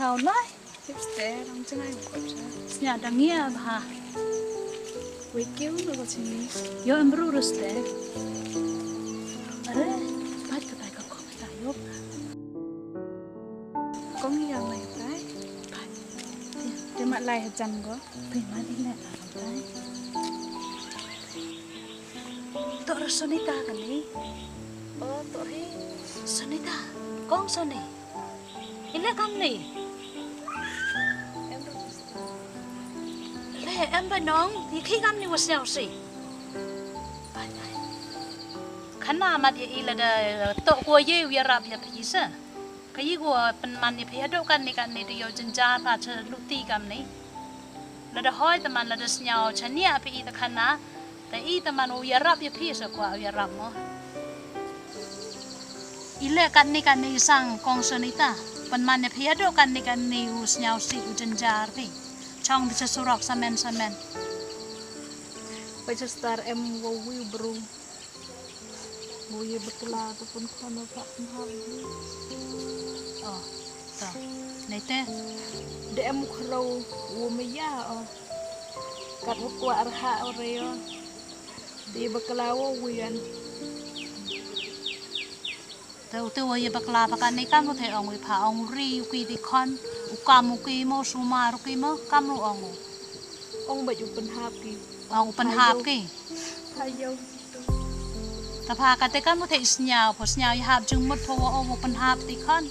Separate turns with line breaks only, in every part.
thao nói
hipster đang chân ai cũng
nhà đang nghe hả
quay kéo nó có chuyện
yo em bru ruste are bắt cái con ta yo
có nghe này cái thì mặt lại chăn có
thì mà đi nè cái tao Sonita cái này
tôi
Sonita con Sony ile cam này em bên nong thì khi cam này was nào gì khán nào mà đi là đã tổ của yêu ya rap ya phí sa cái của bên man đi phí đâu cái này thì yêu chân cha và chơi lụt ti cam này là đã hỏi tụi mình là đã nhau chân nhẹ phí ta khán nàoแต่อีตมันอุยรับยพี่สักว่าอุยรับมั้งอีเล่กันนี่สั่งกองสนิตาปันมันเนี่ยพี่ดูกันนี่อุสเนียวสิอุจันจาร์พี่ช่องที่จะสุรอกสามเณร
ไปจะสตาร์เอ็มวิวบรูวิวบักลาตัวคนคนเอาผักมาให้
อ๋อต่อในเต้
เดมคราววัวไม่ยาอ๋อกัดวัวกว่าอาหารอะไรอ๋อดีบักลาว่าเวียน
ตัววัยบักลาปกันในการมุเทองวิภาองรีอุกีดิคอนอุกามุกีโมสุมารุกีโมกามุ
องแบบอยู่เป็นฮาบกี
องเป็นฮาบกี
พายาว
แต่พากันแต่การมุเทสเนียวพอสเนียวยาบจึงมุดพวองเป็นฮาบดิคอน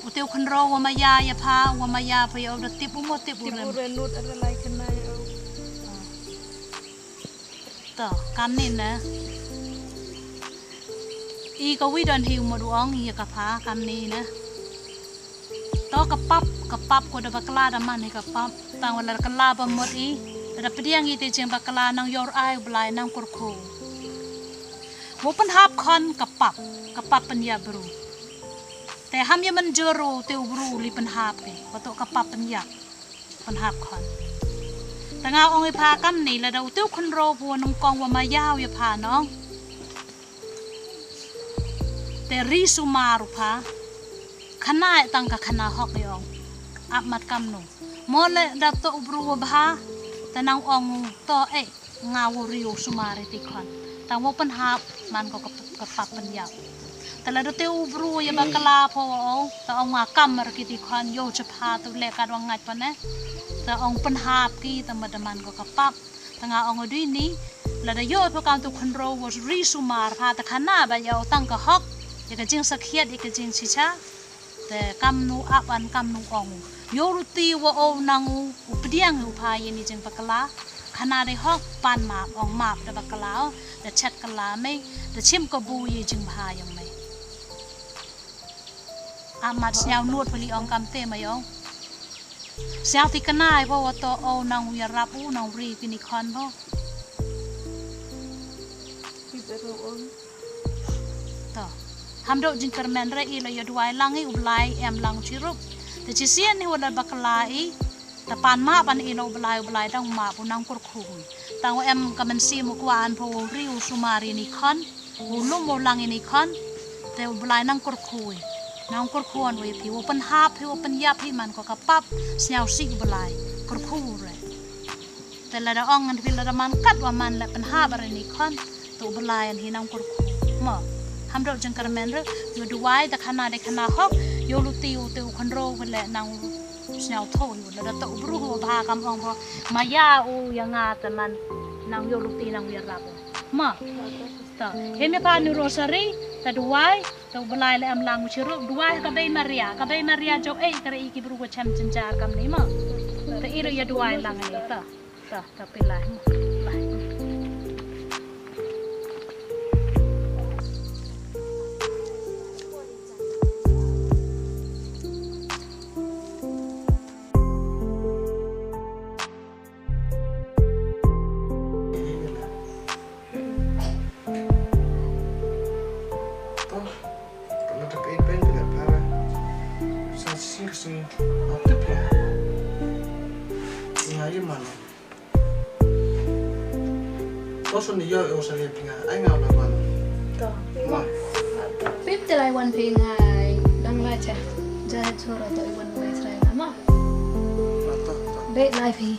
อุเตียวคันโรวมายายาพาวมายาพยาอุติปุโมติปุ
เรนุดอะไรกันนะ
ต่อการนี่นะอีก็วิดันหิวมาดูอ่องอีกับพาการนี้นะต่อกระปับก็ได้บักลาดมันให้กระปับต่างเวลากลาบหมดอีแต่ประเดี๋ยวนี้ที่เจียงบักลานางยอร์ไอบลายนางกรโคหัวปัญหาคอนกระปับปัญญาบรูแต่ห้ามยังมันเจอรูเตียวบรูลีปัญหาไปพอตัวกระปับปัญญาคอนแต่งาองค์พากัมนี่แล้วเราเตี้ยวคนโรบัวนงกองว่ามายาวอย่าพาน้องแต่รีสุมารุพาขณะตั้งกับขณะฮอกยองอับมัดกัมนุโมเลดัตโตบรูวบาแต่นางองโตงาวริโอสุมาริติคอนแต่ว่าปัญหามันก็กระปับปัญญาแต่เราเตี้ยวบรูอย่าบักลาพอแต่องงากัมมารกิติคอนโยจะพาตัวเล็กการวังงัดปะเนี่ยแต่องปัญหากีแต่มาดมันก็กระปับแต่งาองด้วยนี้แล้วได้ยอดพวกการตุคันโรวรีสุมาร์พาแต่ขณะใบยาวตั้งกะฮอกอยากจะจิงสักเขียดอยากจะจิงชิชาแต่กำนูอับอันกำนูองโยรุตีว่าโอนังอุปเดียงอุพายนี่จึงปกลาขณะได้ฮอกปานมาบองมาบแต่ปกลาแต่เช็ดกลาไม่แต่ชิมกบูยจึงพายังไม่อามัดเสียวนวดพลีองกำเตมายองเสียวที่กันได้เพราะว่าตัวโอนางวิรับนางรีกินิคอนเพราะต่อทำโดจิงกระแมนเรียเลยด้วยลังให้อุบไลแอมลังชิรุปแต่จิเซียนนี่วันบักลาแต่ปานมาปันอินอุบไลดังมาปุนังกุรคุยแต่ว่าแอมกับมันซีมุกวานเพราะริวสุมารินิคอนหุ่นลุ่มโมลังอินิคอนแต่อุบไลนังกุรคุยน้องกรควรไว้ผิวเป็นฮาบผิวเป็นยับให้มันก็กระปับเสียวซิกบลายกรคู่เลยแต่ละดองเงินพิลละมันกัดว่ามันแหละเป็นฮาบอะไรนี่คอนตัวบลายอันที่น้องกรคู่หม้อทำโดยจังกระแมนรึอยู่ดูไว้แต่ขนาดได้ขนาดฮอกโยลุติวติวคันโรเป็นแหละนางเสียวโถอยู่แล้วตัวบรูพากำองพอมายาอูยังงาแต่มันนางโยลุตินางเวียรับหม้อต่อเห็นไหมพานิโรซารีแต่ดูไว้ตัวบลายและอำลังชิรุดูไว้กับใบมาเรียโจกระอีกิบรูกแชมจันจากับนี้มั้งแต่อีเราอย่าดูไว้ลังนี้ต่อเป็นไร
Kau sendiri yo usah lihat tinggal, ay ngau lawan.
Tuh, pipa จะไล่วันเพลงไงดังไรจ้ะจะให้โชว์เราตัวอีวันไว้ใส่นะมั้งเด็กไล่เพลง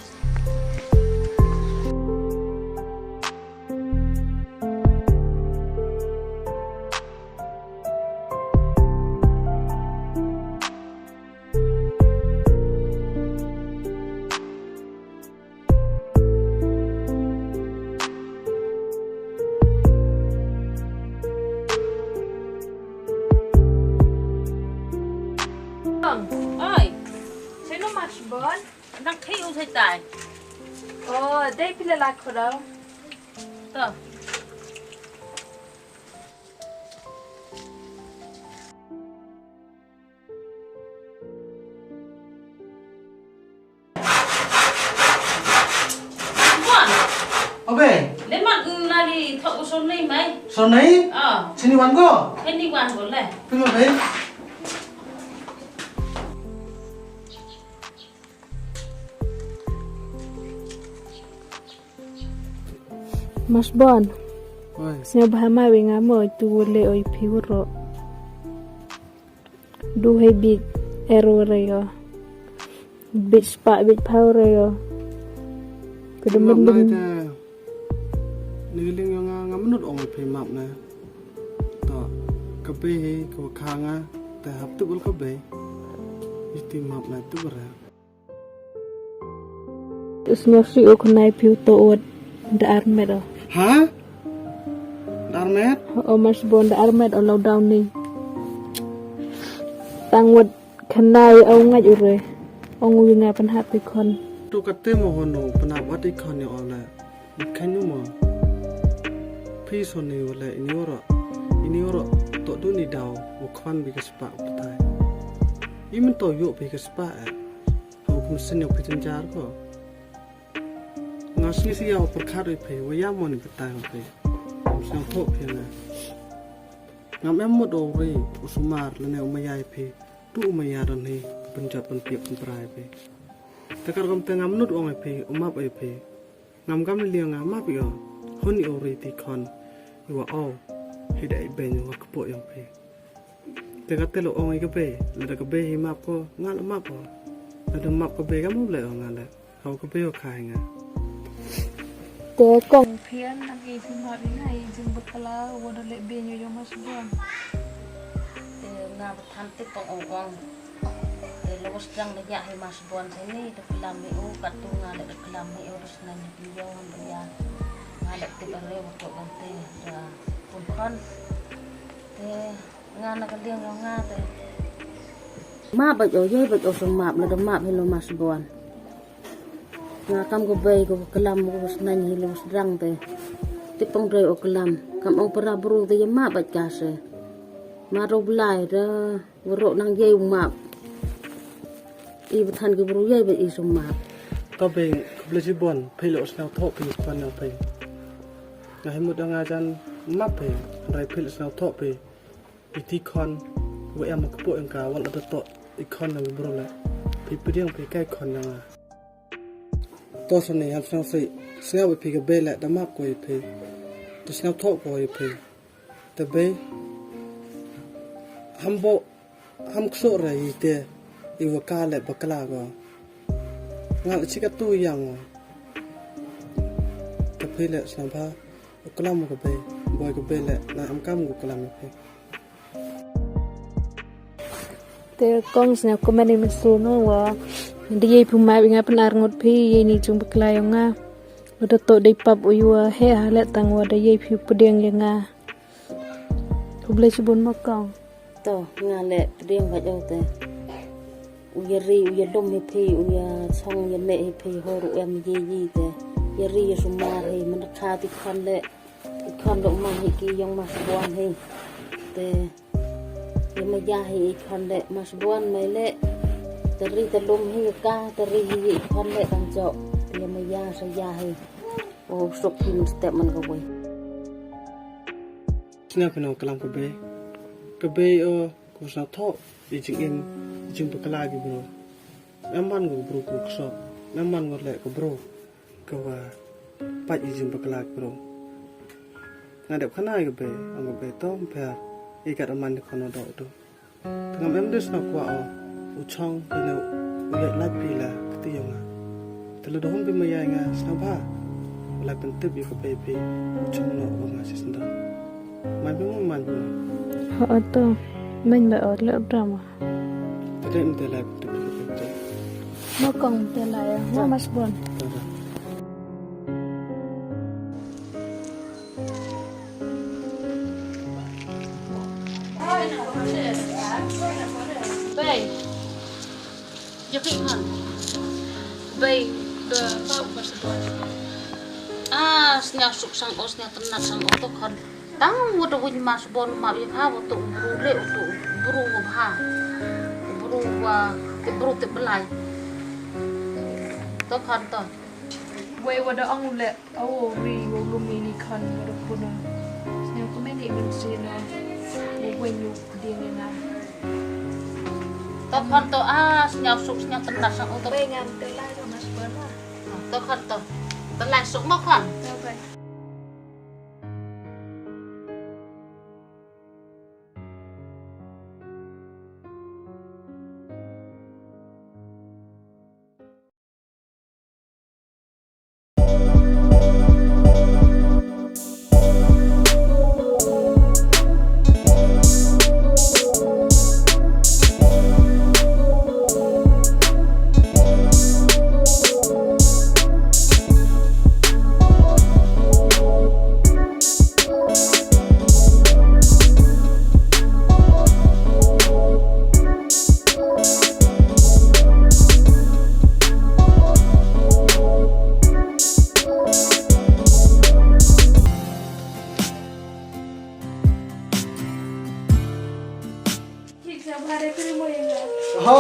ơi
ใช่น้องมาชบอน
đang khi u thấy tài
โอ้ได้พิลาคนเรา
tờ
Oke,
lấy mặt lari thọ số này mấy
so nấy, sini wan ko,
cái đi quan của lẽ
pilih be.
Masborn
Oi,
Snya bahama wenga mo tu le oi piuro. Du he big ero reyo. Big spa big power reyo. Kudu
map na
mendem.
ita, niling yung nga menurut orang pe map na, to kabe he ko kanga, ta hap tu bol kabe, iti map na tu bera.
Usnya si okunai piu to od da armed.
Hah? Darmet?
O Masborn da armed o law down ni. Tangwat kanai au ngai ure. Ong winga panhat pe kon.
Tu kate mo hono penawat ikon ya ola, ikan ni mo. Pi so ni ola ini oro to du ni daw, o Khwan bi kespa utai. Imen to yo bi kespa, au kumsen yo pijenjar ko. Ngasih sih ya perkara pe, waya mo ni petai pe. Sang thok pe na. Ngam em mo do ri, usumar lene umayai pe, tu umayaran he, penjat penpiak penperai pe. Tekar kam tengah menut ong pe, umap pe. Ngam kam liang ngam ap yo, honi ori ti kon, iwa au, hidai ben yo kepo yang pe. Tekar telo ong ke pe, lada ke be himap ko, ngal map ko. Lada map ke be kamu le ong ngale, kau ke be yo kai nga.
Te kong phian nagi phima bi ngai jing bakala wodo le be nyo yo Masborn.
thì ngà vật tham tích bằng ong ong thì lúc sang để dạy Masborn thế này được làm mấy ô cắt tu ngà để được làm mấy ô được này nhiều dâu hơn bây giờ ngà để tiếp ở đây một chỗ gần tê rồi cùng con thì ngà là cái liêng ngà thì
ma bạch ở dây bạch ở sông map là đâm map hello Masborn ngà cam go bay go kelam go senang hello sedang teh tipong rei o kelam kam ong para bru teh ma bạch kase ma ro blai da woro nang dây map i bathan ke bru dây bạch i sông map
Kau be kebeli jibon, pilih senang thok pilih Khwan yang pe. Ngah mut ang ajan map pe, rai pilih senang thok pe. Iti Khwan, waya mo kepo yang kawan ada tok ikon yang bro la. Pi pediang pe kai Khwan yang a. To sone yang senang sei, senang pe ke be la da map ko pe. Tu senang thok ko pe. Te be ham kso rai te iwa ka le bakala ko. Ngal chika tu yang tapi le sampa kelam ko be boy ko be le na am kam ko kelam pe
Te kong snya komani mesu no wa ndi ye phuma bi nga panar ngot phi ye ni chung bakla yo nga wodo to dei pap uywa he hale tang wa de ye phi pudeng ye nga Kublai chibun mo kong
to nga le pediang bạch au teh uya ri uya dom he phi uya chong ye ne he phi ho ru em ye teh ye ri ye sumar he man kha ti Khwan le Khwan dok man he ki yang Masborn he te ye ma ya he Khwan le Masborn mai le te ri te lum he ka te ri he Khwan le tang jo ye ma ya sa ya he o sok pin step man ko boy
sina peno kelam ko be o ko sa thok i jing in jing bakala gi bro memang go bro ko so memang go le ko bro ko wa pa i jing bakala bro na de khana gi be ang be tom pa ikat aman di kono do tu tengah mem dus nak kuah uchong kena uyat lapi lah ketiyonga telu dohom pi maya nga snaba ulai pentip yu kepepe uchong no banga sisenda man pi man pi
họ to mình lại ở lớp drama
tidak minta lai pentip yu kepepe
nó còn tên lại by-Masborn
Bay, jadi kan, bay the by-Masborn. Senya suksang senya tenat sang otok kan. Tang udah punya Masborn mak yang ha untuk berule untuk beru ha, beru tebelai. Tok kan tok.
Way what the only oh we will mini con what a kuna. Senya ko many even see no. When you deal in that.
Tok kan tok senya suksang tenat sang otok.
Bay ngam telai do Masborn lah.
Tok kan tok. Telai suk mak kan.
Okay.
ha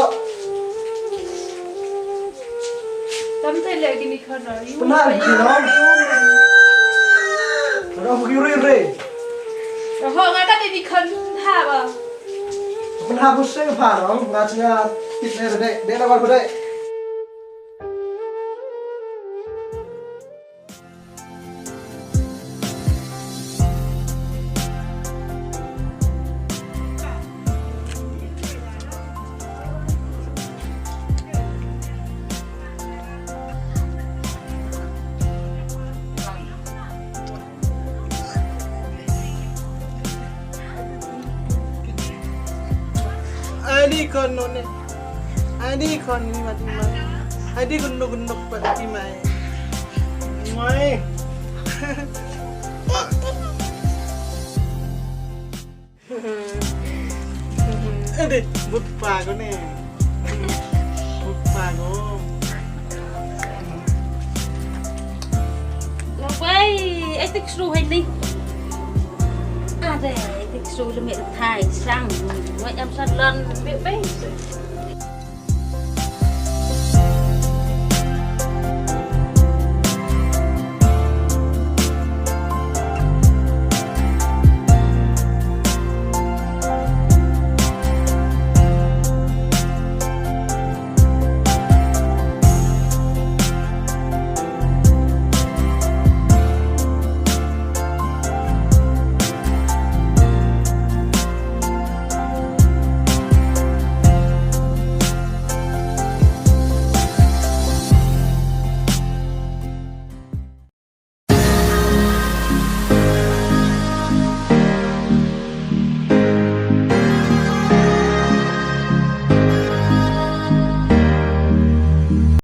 Tâm thấy lệ cái này khờ rồi.
benar kinom ro bugiri re
Rồi họ ngay cái này khờ thả vào.
benar busai pha ro ngajnya kitne re de na war de Adi kon none, adi kon ni mati mai, adi gunuk pati mai, mai. Adi bupa ko ne, bupa ko.
Rồi bay, ấy tích su hay đi. Đây, tích su là mẹ thải sang, ngoại em sát lần biết bé.